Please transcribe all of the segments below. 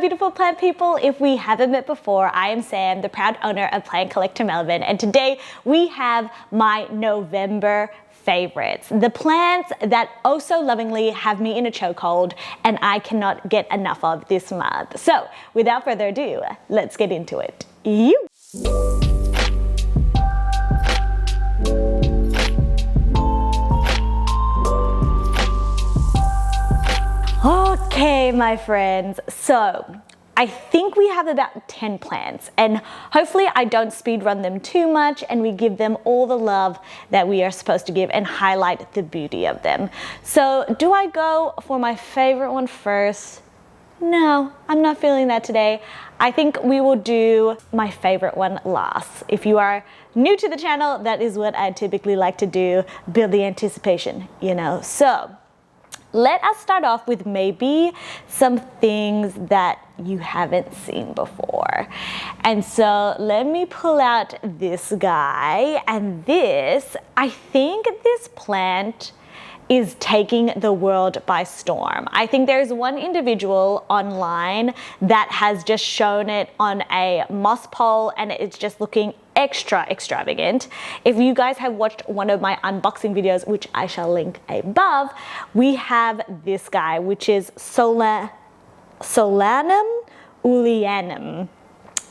beautiful plant people. If we haven't met before, I am Sam, the proud owner of Plant Collector Melbourne, and today we have my November favorites, the plants that oh so lovingly have me in a chokehold and I cannot get enough of this month. So without further ado, let's get into it. Okay, my friends, so I think we have about 10 plants, and hopefully I don't speed run them too much and we give them all the love that we are supposed to give and highlight the beauty of them. So do I go for my favorite one first? No, I'm not feeling that today. I think we will do my favorite one last. If you are new to the channel, that is what I typically like to do, build the anticipation, you know. So let us start off with maybe some things that you haven't seen before. And so let me pull out this guy, and this, I think this plant is taking the world by storm. I think there's one individual online that has just shown it on a moss pole and it's just looking extra extravagant. If you guys have watched one of my unboxing videos, which I shall link above, we have this guy, which is Solanum uleanum.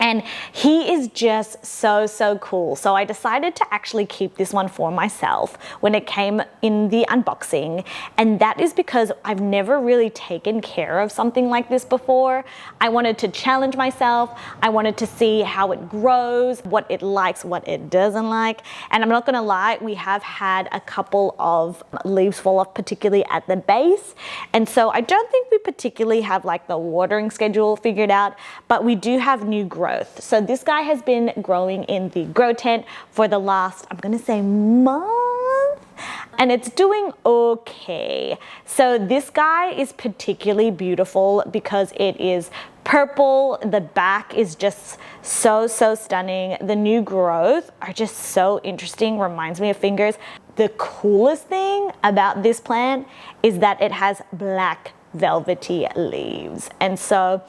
And he is just so cool. So I decided to actually keep this one for myself when it came in the unboxing. And that is because I've never really taken care of something like this before. I wanted to challenge myself. I wanted to see how it grows, what it likes, what it doesn't like. And I'm not gonna lie, we have had a couple of leaves fall off, particularly at the base. And so I don't think we particularly have like the watering schedule figured out, but we do have new growth. So this guy has been growing in the grow tent for the last, I'm gonna say, month, and it's doing okay. So this guy is particularly beautiful because it is purple. The back is just so stunning. The new growth are just so interesting, reminds me of fingers. The coolest thing about this plant is that it has black velvety leaves, and so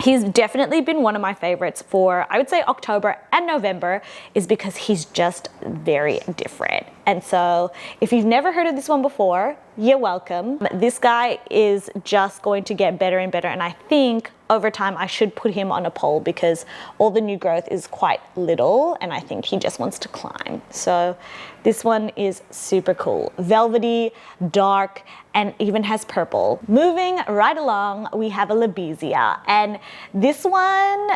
he's definitely been one of my favorites for, I would say, October and November, is because he's just very different. And so if you've never heard of this one before, you're welcome. This guy is just going to get better and better, and I think over time I should put him on a pole because all the new growth is quite little and I think he just wants to climb. So this one is super cool. Velvety, dark, and even has purple. Moving right along, we have a Labisia, and this one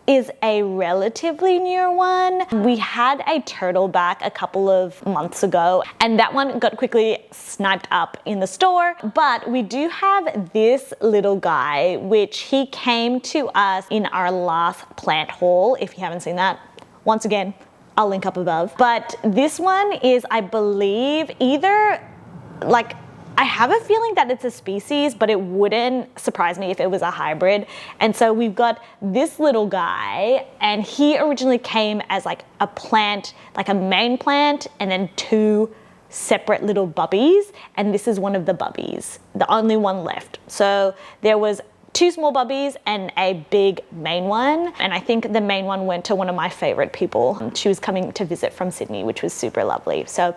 is a relatively newer one. We had a turtleback a couple of months ago and that one got quickly sniped up in the store, but we do have this little guy, which he came to us in our last plant haul. If you haven't seen that, once again, I'll link up above. But this one is, I believe, either like, I have a feeling that it's a species, but it wouldn't surprise me if it was a hybrid. And so we've got this little guy, and he originally came as like a plant, like a main plant, and then two separate little bubbies. And this is one of the bubbies, the only one left. So there was two small bubbies and a big main one, and I think the main one went to one of my favorite people. She was coming to visit from Sydney, which was super lovely. So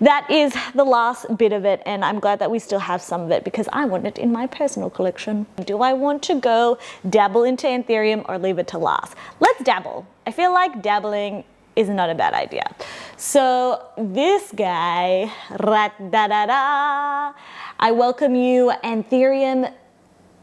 that is the last bit of it, and I'm glad that we still have some of it because I want it in my personal collection. Do I want to go dabble into Anthurium or leave it to last? Let's dabble. I feel like dabbling is not a bad idea. So this guy, I welcome you, Anthurium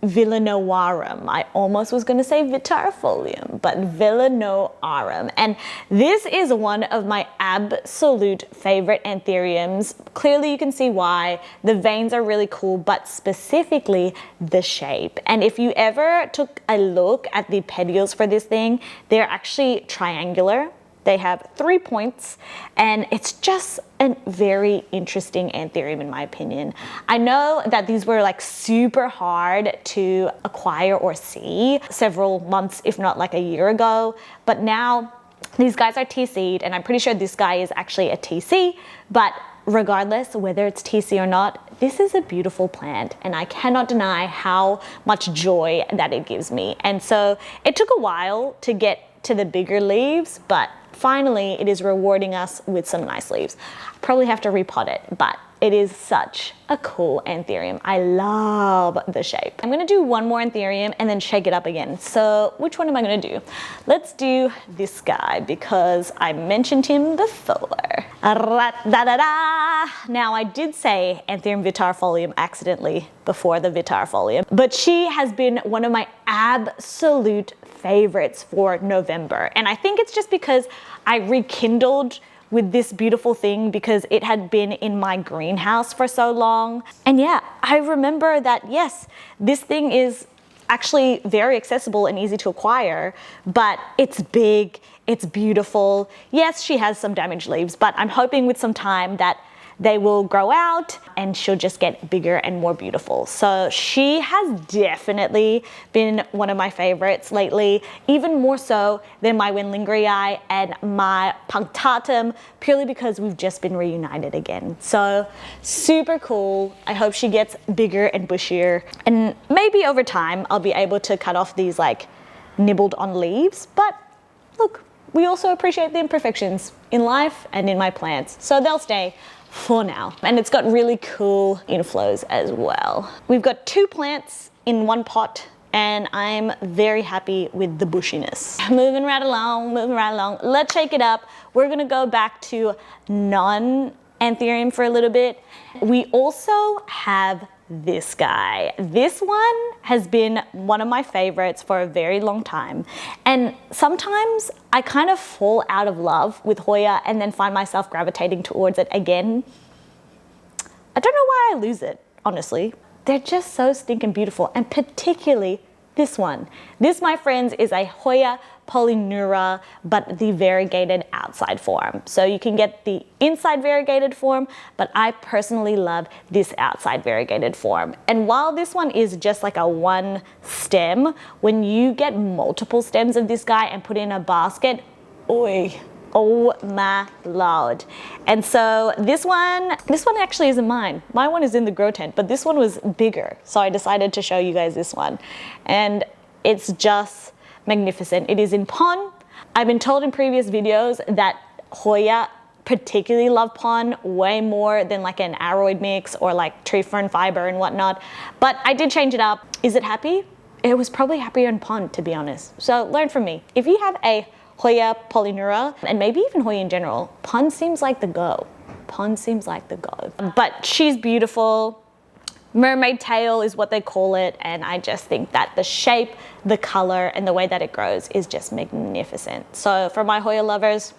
villenaorum. I almost was going to say vittarifolium, but villenaorum. And this is one of my absolute favorite anthuriums. Clearly you can see why. The veins are really cool, but specifically the shape. And if you ever took a look at the petioles for this thing, they're actually triangular. They have 3 points, and it's just a very interesting anthurium in my opinion. I know that these were like super hard to acquire or see several months, if not like a year ago, but now these guys are TC'd, and I'm pretty sure this guy is actually a TC, but regardless whether it's TC or not, this is a beautiful plant and I cannot deny how much joy that it gives me. And so it took a while to get to the bigger leaves, but finally it is rewarding us with some nice leaves. Probably have to repot it, but it is such a cool Anthurium. I love the shape. I'm gonna do one more Anthurium and then shake it up again. So which one am I gonna do? Let's do this guy because I mentioned him before. Now I did say Anthurium vittarifolium accidentally before the vittarifolium, but she has been one of my absolute favorites for November. And I think it's just because I rekindled with this beautiful thing because it had been in my greenhouse for so long. And yeah, I remember that, yes, this thing is actually very accessible and easy to acquire, but it's big, it's beautiful. Yes, she has some damaged leaves, but I'm hoping with some time that they will grow out and she'll just get bigger and more beautiful. So she has definitely been one of my favorites lately, even more so than my Wendlingrii and my punctatum, purely because we've just been reunited again. So super cool. I hope she gets bigger and bushier, and maybe over time I'll be able to cut off these like nibbled on leaves. But look, we also appreciate the imperfections in life and in my plants, so they'll stay for now. And it's got really cool inflows as well. We've got 2 plants in one pot and I'm very happy with the bushiness. Moving right along. Let's shake it up. We're gonna go back to non-Anthurium for a little bit. We also have this guy. This one has been one of my favorites for a very long time. And sometimes I kind of fall out of love with Hoya and then find myself gravitating towards it again. I don't know why I lose it, honestly. They're just so stinking beautiful, and particularly this one. This, my friends, is a Hoya Polyneura, but the variegated outside form. So you can get the inside variegated form, but I personally love this outside variegated form. And while this one is just like a one stem, when you get multiple stems of this guy and put in a basket, oi, oh my lord. And so this one actually isn't mine. My one is in the grow tent, but this one was bigger. So I decided to show you guys this one. And it's just magnificent. It is in pon. I've been told in previous videos that Hoya particularly love pon way more than like an aroid mix or like tree fern fiber and whatnot. But I did change it up. Is it happy? It was probably happier in pon, to be honest. So learn from me. If you have a Hoya Polyneura, and maybe even Hoya in general, pon seems like the go. Pon seems like the go. But she's beautiful. Mermaid tail is what they call it, and I just think that the shape, the color, and the way that it grows is just magnificent. So for my Hoya lovers,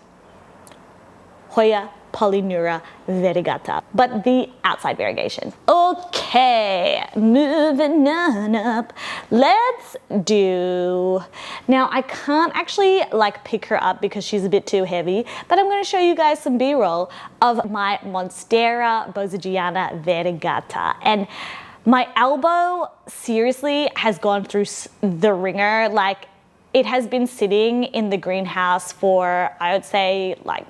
Hoya Polyneura variegata, but the outside variegation. Okay, moving on up. Let's do, now I can't actually like pick her up because she's a bit too heavy, but I'm going to show you guys some B-roll of my Monstera Borsigiana variegata. And my albo seriously has gone through the ringer. Like, it has been sitting in the greenhouse for, I would say, like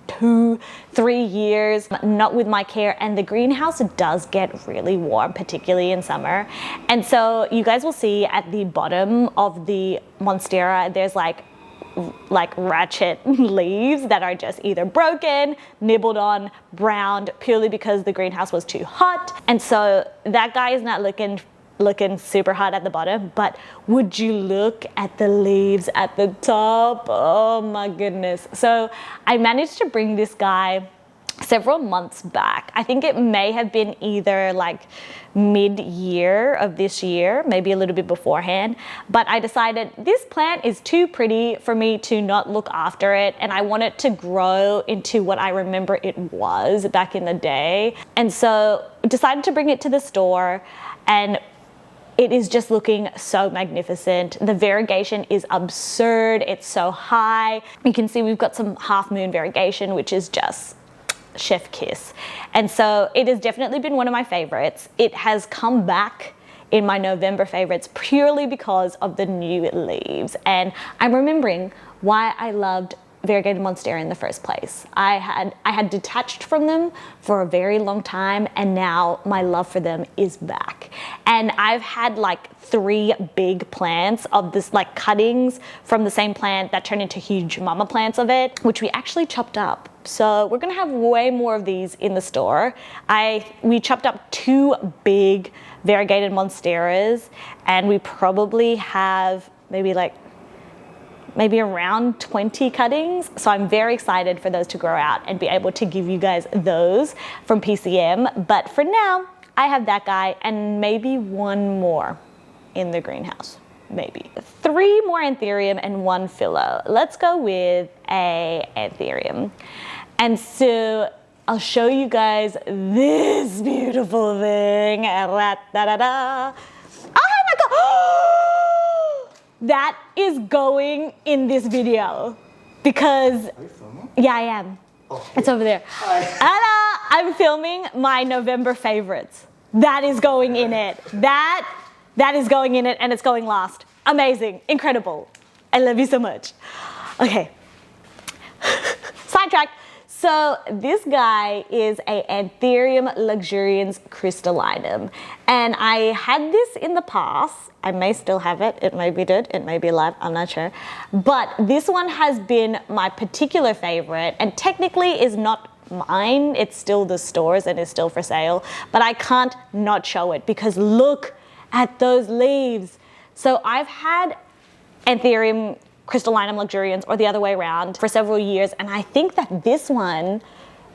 2-3 years, not with my care, and the greenhouse does get really warm, particularly in summer. And so you guys will see at the bottom of the Monstera there's like ratchet leaves that are just either broken, nibbled on, browned, purely because the greenhouse was too hot. And so that guy is not looking super hot at the bottom, but would you look at the leaves at the top? Oh my goodness. So I managed to bring this guy several months back. I think it may have been either like mid-year of this year, maybe a little bit beforehand, but I decided this plant is too pretty for me to not look after it, and I want it to grow into what I remember it was back in the day. And so decided to bring it to the store, and it is just looking so magnificent. The variegation is absurd. It's so high. You can see we've got some half moon variegation, which is just chef kiss. And so it has definitely been one of my favorites. It has come back in my November favorites purely because of the new leaves. And I'm remembering why I loved variegated Monstera in the first place. I had detached from them for a very long time, and now my love for them is back. And I've had like 3 big plants of this, like cuttings from the same plant that turned into huge mama plants of it, which we actually chopped up. So we're gonna have way more of these in the store. We chopped up 2 big variegated Monsteras, and we probably have maybe around 20 cuttings. So I'm very excited for those to grow out and be able to give you guys those from PCM. But for now, I have that guy and maybe 1 more in the greenhouse, maybe. 3 more Anthurium and 1 Philo. Let's go with a Anthurium. And so I'll show you guys this beautiful thing. Oh my God! That is going in this video because, are you filming? Yeah, I am. Oh, it's over there. Hi. Hello, I'm filming my November favorites. That is going in it. That is going in it, and it's going last. Amazing, incredible. I love you so much. Okay, sidetrack. So this guy is a Anthurium luxurians crystallinum, and I had this in the past. I may still have it. It may be dead. It may be alive. I'm not sure. But this one has been my particular favorite, and technically is not mine. It's still the store's and is still for sale, but I can't not show it because look at those leaves. So I've had Anthurium crystallinum luxurians, or the other way around, for several years, and I think that this one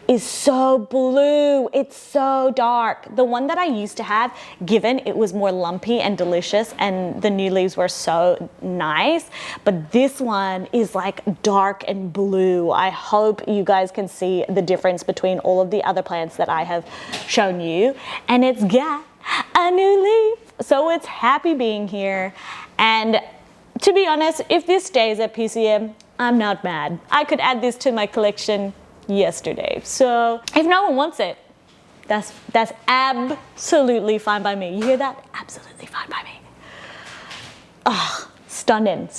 is so blue. It's so dark. The one that I used to have, given it was more lumpy and delicious and the new leaves were so nice, but this one is like dark and blue. I hope you guys can see the difference between all of the other plants that I have shown you, and it's got a new leaf. So it's happy being here, and to be honest, if this stays at PCM, I'm not mad. I could add this to my collection yesterday. So if no one wants it, that's absolutely fine by me. You hear that? Absolutely fine by me. Oh, stunning.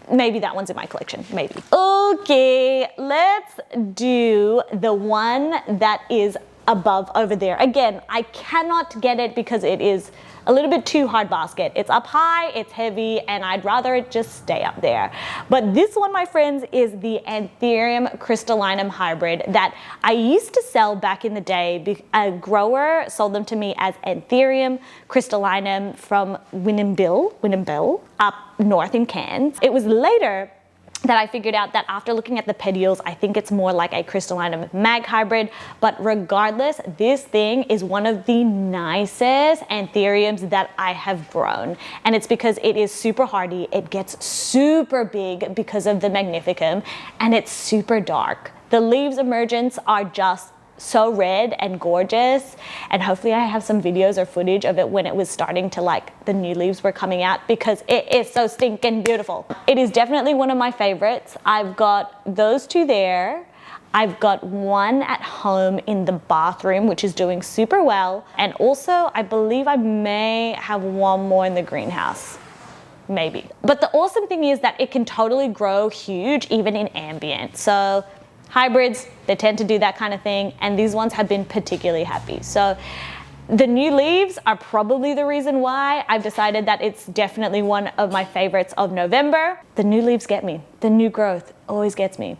Maybe that one's in my collection, maybe. Okay, let's do the one that is above over there. Again, I cannot get it because it is a little bit too hard basket. It's up high, it's heavy, and I'd rather it just stay up there. But this one, my friends, is the Anthurium crystallinum hybrid that I used to sell back in the day. A grower sold them to me as Anthurium crystallinum from Whyanbeel, up north in Cairns. It was later that I figured out that after looking at the petioles, I think it's more like a crystallinum mag hybrid. But regardless, this thing is one of the nicest Anthuriums that I have grown. And it's because it is super hardy, it gets super big because of the magnificum, and it's super dark. The leaves emergence are just so red and gorgeous, and hopefully I have some videos or footage of it when it was starting to, like, the new leaves were coming out, because it is so stinking beautiful. It is definitely one of my favorites. I've got those 2 there. I've got 1 at home in the bathroom, which is doing super well, and also I believe I may have 1 more in the greenhouse. Maybe. But the awesome thing is that it can totally grow huge even in ambient. So hybrids, they tend to do that kind of thing, and these ones have been particularly happy. So the new leaves are probably the reason why I've decided that it's definitely one of my favorites of November. The new leaves get me. The new growth always gets me.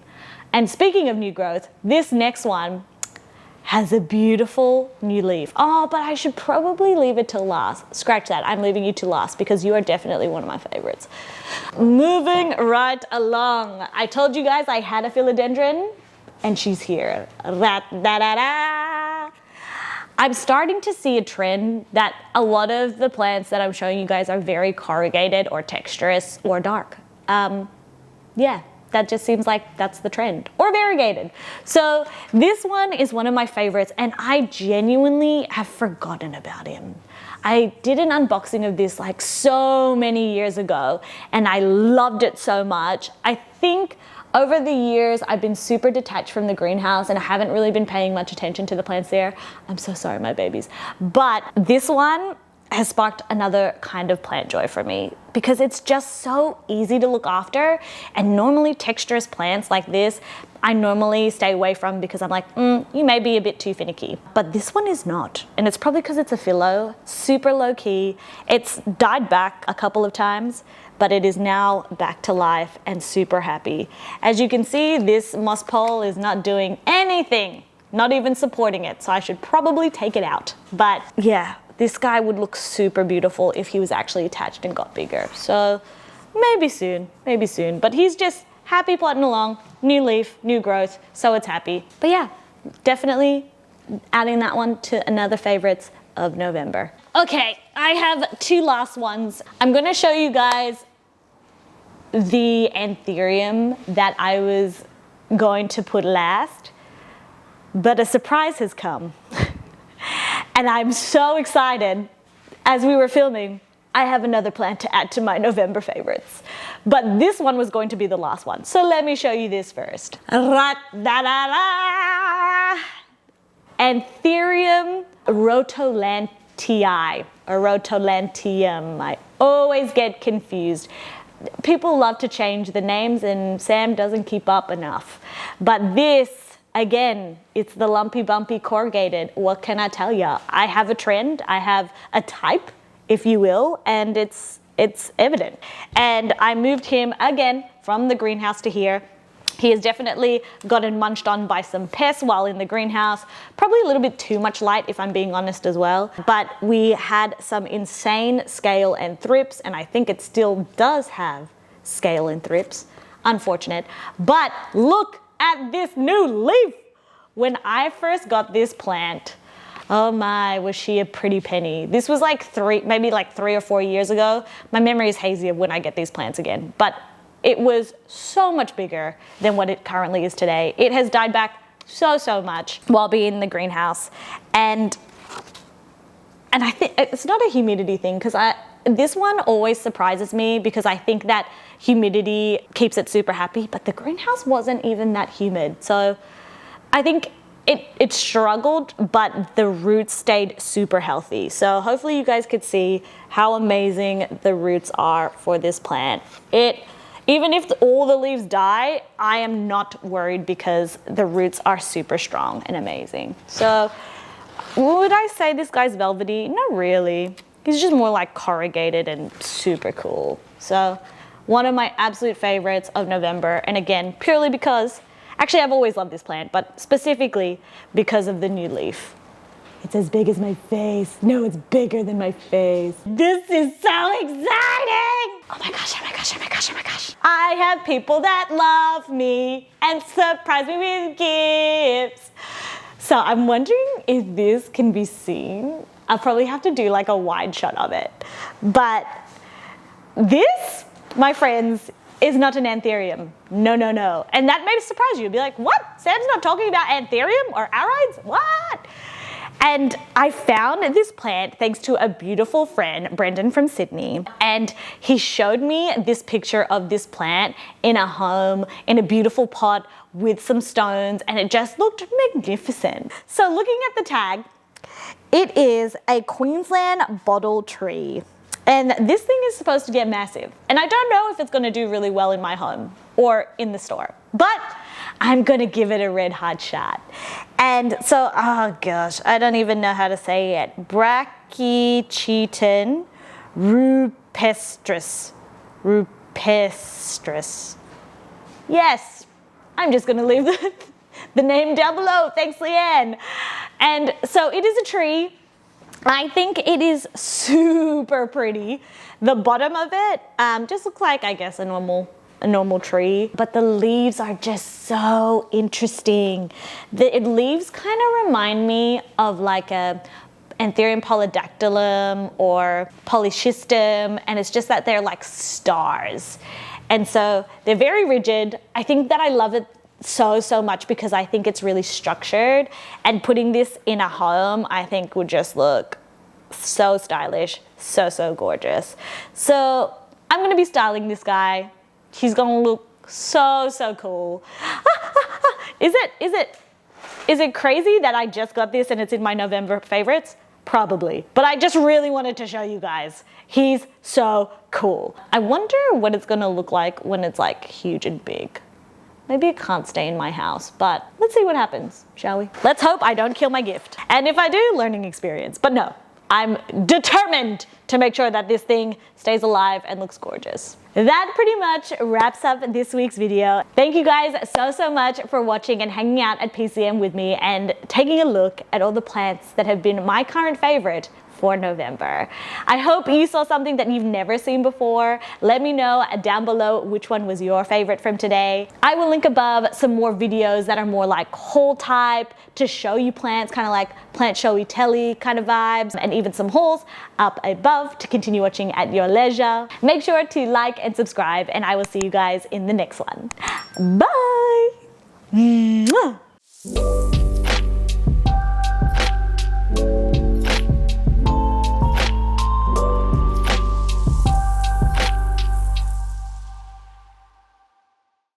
And speaking of new growth, this next one has a beautiful new leaf. Oh, but I should probably leave it till last. Scratch that, I'm leaving you to last because you are definitely one of my favorites. Moving right along. I told you guys I had a philodendron, and she's here. I'm starting to see a trend that a lot of the plants that I'm showing you guys are very corrugated or texturous or dark. Yeah. That just seems like that's the trend, or variegated. So this one is one of my favorites, and I genuinely have forgotten about him. I did an unboxing of this like so many years ago, and I loved it so much. I think over the years, I've been super detached from the greenhouse, and I haven't really been paying much attention to the plants there. I'm so sorry, my babies. But this one, has sparked another kind of plant joy for me because it's just so easy to look after. And normally texturous plants like this, I normally stay away from because I'm like, you may be a bit too finicky. But this one is not. And it's probably because it's a philo, super low key. It's died back a couple of times, but it is now back to life and super happy. As you can see, this moss pole is not doing anything, not even supporting it. So I should probably take it out. But yeah, this guy would look super beautiful if he was actually attached and got bigger. So maybe soon, maybe soon. But he's just happy plodding along, new leaf, new growth, so it's happy. But yeah, definitely adding that one to another favorites of November. Okay, I have two last ones. I'm gonna show you guys the Anthurium that I was going to put last, but a surprise has come. And I'm so excited. As we were filming, I have another plant to add to my November favorites. But this one was going to be the last one. So let me show you this first. Anthurium rotolantei, or rotolanteum. I always get confused. People love to change the names and Sam doesn't keep up enough. But this, again, it's the lumpy bumpy corrugated. What can I tell ya? I have a trend, I have a type, if you will, and it's evident. And I moved him again from the greenhouse to here. He has definitely gotten munched on by some pests while in the greenhouse. Probably a little bit too much light, if I'm being honest as well. But we had some insane scale and thrips, and I think it still does have scale and thrips. Unfortunate. But look at this new leaf. When I first got this plant, oh my, was she a pretty penny. This was like maybe 3 or 4 years ago. My memory is hazy of when I get these plants again. But it was so much bigger than what it currently is today. It has died back so much while being in the greenhouse. And I think it's not a humidity thing because this one always surprises me because I think that humidity keeps it super happy, but the greenhouse wasn't even that humid. So I think it struggled, but the roots stayed super healthy. So hopefully you guys could see how amazing the roots are for this plant. Even if all the leaves die, I am not worried because the roots are super strong and amazing. So would I say this guy's velvety? Not really. He's just more like corrugated and super cool. So one of my absolute favorites of November. And again, purely because, actually I've always loved this plant, but specifically because of the new leaf. It's as big as my face. No, it's bigger than my face. This is so exciting! Oh my gosh, oh my gosh, oh my gosh, oh my gosh. I have people that love me and surprise me with gifts. So I'm wondering if this can be seen. I'll probably have to do like a wide shot of it. But this, my friends, is not an Anthurium. No, no, no. And that may surprise you. You'll be like, what? Sam's not talking about Anthurium or arides? What? And I found this plant thanks to a beautiful friend, Brendan from Sydney. And he showed me this picture of this plant in a home, in a beautiful pot with some stones, and it just looked magnificent. So looking at the tag, it is a Queensland bottle tree. And this thing is supposed to get massive. And I don't know if it's gonna do really well in my home or in the store, but I'm gonna give it a red hot shot. And so, oh gosh, I don't even know how to say it. Brachychiton rupestris. Rupestris. Yes, I'm just gonna leave the name down below. Thanks, Leanne. And so it is a tree. I think it is super pretty. The bottom of it just looks like, I guess, a normal tree, but the leaves are just so interesting. The leaves kind of remind me of like a Anthurium polydactylum or polyschistum, and it's just that they're like stars. And so they're very rigid. I think that I love it so much because I think it's really structured, and putting this in a home I think would just look so stylish, so gorgeous. So I'm gonna be styling this guy. He's gonna look so cool. Is it crazy that I just got this and it's in my November favorites? Probably. But I just really wanted to show you guys. He's so cool. I wonder what it's gonna look like when it's like huge and big. Maybe it can't stay in my house, but let's see what happens, shall we? Let's hope I don't kill my gift. And if I do, learning experience. But no, I'm determined to make sure that this thing stays alive and looks gorgeous. That pretty much wraps up this week's video. Thank you guys so much for watching and hanging out at PCM with me and taking a look at all the plants that have been my current favorite for November. I hope you saw something that you've never seen before. Let me know down below which one was your favorite from today. I will link above some more videos that are more like haul type to show you plants, kind of like plant showy telly kind of vibes, and even some hauls up above to continue watching at your leisure. Make sure to like and subscribe, and I will see you guys in the next one. Bye! Mwah.